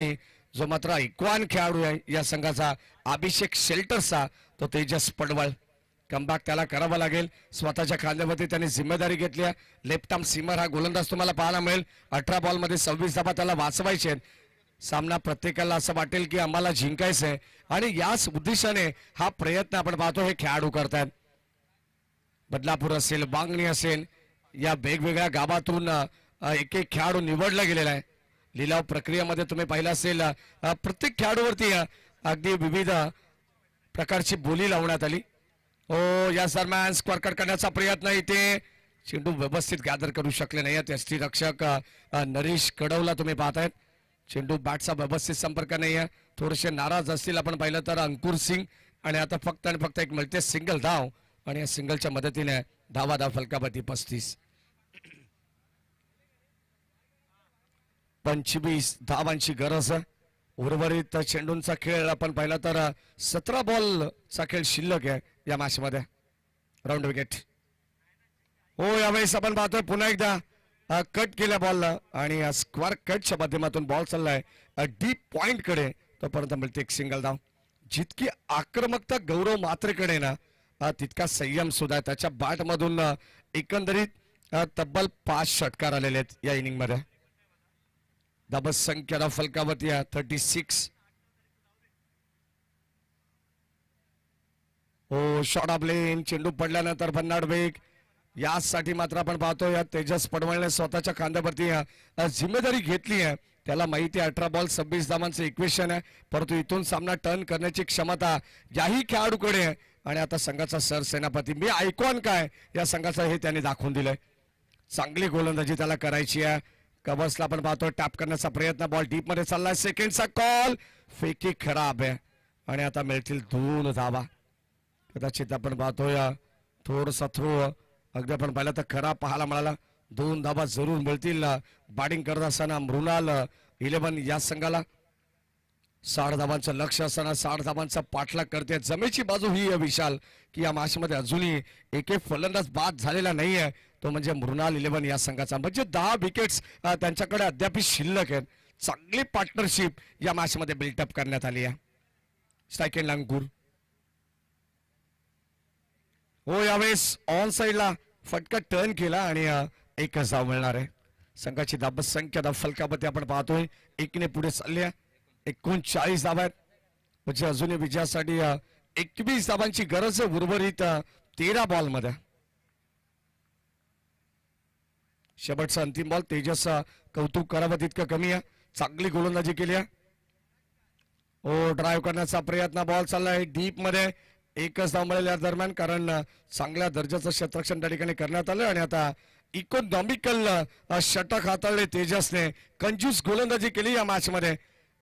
जो मात्र ऐकवान खेळाडू आहे या संघाचा अभिषेक शेल्टरचा तो तेजस पडवळ कमबॅक त्याला करावा लागेल. स्वतःच्या खांद्यावरती त्यांनी जिम्मेदारी घेतली आहे. लेफ्ट आर्म सीमर हा गोलंदाज तुम्हाला पाहायला मिळेल. 18 बॉलमध्ये 26 धावा त्याला वाचवायचे. सामना प्रत्येकाला असं वाटेल की आम्हाला जिंकायचं आहे आणि याच उद्देशाने हा प्रयत्न आपण पाहतो हे खेळाडू करतात. बदलापूर असेल, बांगणी असेल, या वेगवेगळ्या गावातून एक एक खेळाडू निवडला गेलेला आहे. लिलाव प्रक्रियेमध्ये तुम्ही पाहिलं असेल प्रत्येक खेळाडूवरती अगदी विविध प्रकारची बोली लावण्यात आली. या दरम्यान स्क्वेअर कट करण्याचा प्रयत्न इथे चेंडू व्यवस्थित गॅदर करू शकले नाही. यष्टी रक्षक नरेश कडवला तुम्ही पाहतायत. चेंडू बॅटचा व्यवस्थित संपर्क नाही आहे. थोडेसे नाराज असतील आपण पाहिलं तर अंकुर सिंग. आणि आता फक्त आणि फक्त एक मिळते सिंगल धाव आणि या सिंगलच्या मदतीने धाव फलकावरती 35. 25 धावांची गरज. उर्वरित चेंडूंचा खेळ आपण पाहिला तर 17 बॉलचा खेळ शिल्लक आहे या मॅच मध्ये. Round wicket. यावेळेस आपण पाहतोय पुन्हा एकदा कट केल्या बॉलला आणि स्क्वेअर कटच्या माध्यमातून बॉल चाललाय डीप पॉइंट कडे. तोपर्यंत मिळते एक सिंगल धाव. जितकी आक्रमकता गौरव मात्रेकडे ना तितका संयम सुद्धा. त्याच्या बॅट मधून एकंदरीत तब्बल 5 षटकार आलेले आहेत या इनिंग मध्ये. धाबस संख्या फलकावरती 36. शॉर्ट ऑफ लेन. चेंडू पडल्यानंतर भन्नाट वेग. यासाठी मात्र आपण पाहतो या तेजस पडवळने स्वतःच्या खांद्यावरती जिम्मेदारी घेतली आहे. त्याला माहिती आहे 18 बॉल 26 धावांचं इक्वेशन आहे, परंतु इथून सामना टर्न करण्याची क्षमता याही खेळाडूकडे आहे. आणि आता संघाचा सरसेनापती मी ऐकून काय या संघाचा हे त्यांनी दाखवून दिलंय. चांगली गोलंदाजी त्याला करायची आहे. कव्हर्सला आपण पाहतो टॅप करण्याचा प्रयत्न. बॉल डीप मध्ये चाललाय. सेकंडचा कॉल. फेकी खराब आहे आणि आता मिळतील 2 धावा. कदाचित आपण पाहतोय थोडसा थ्रो अगदी आपण पाहिलं तर खराब पाहायला मिळाला. 2 धावा जरूर मिळतील. बॅटिंग करत असताना मृणाल 11 या संघाला 60 धावांचं लक्ष असताना 60 धावांचा पाठलाग करते. जमेची बाजू ही विशाल की या मॅच मध्ये अजूनही एक फलंदाज बाद झालेला नाहीये. तो म्हणजे मृणाल 11 या संघाचा. म्हणजे 10 विकेट्स त्यांच्याकडे अद्याप शिल्लक आहेत. चांगली पार्टनरशिप या मॅच मध्ये बिल्टअप करण्यात आली आहे. स्ट्राईक एंड अंकुर. यावेळेस ऑन साइडला फटका टर्न केला आणि एकच धाव मिळणार आहे. संघाची धाबस संख्या फलकावरती आपण पाहतोय 1 ने पुढे चालली आहे. 39 धावा आहेत. म्हणजे अजूनही विजयासाठी 21 धावांची गरज आहे उर्वरित 13 बॉल मध्ये. शेवटचा अंतिम बॉल. तेजस कौतुक करावं तितकं कमी आहे. चांगली गोलंदाजी केली आहे. ड्राईव्ह करण्याचा प्रयत्न. बॉल चाललाय डीप मध्ये. एकच धाव मिळेल या दरम्यान कारण चांगल्या दर्जाचं क्षेत्ररक्षण त्या ठिकाणी करण्यात आलं. आणि आता इकॉनॉमिकल षटक हाताळले तेजसने. कंजूस गोलंदाजी केली या मॅच मध्ये.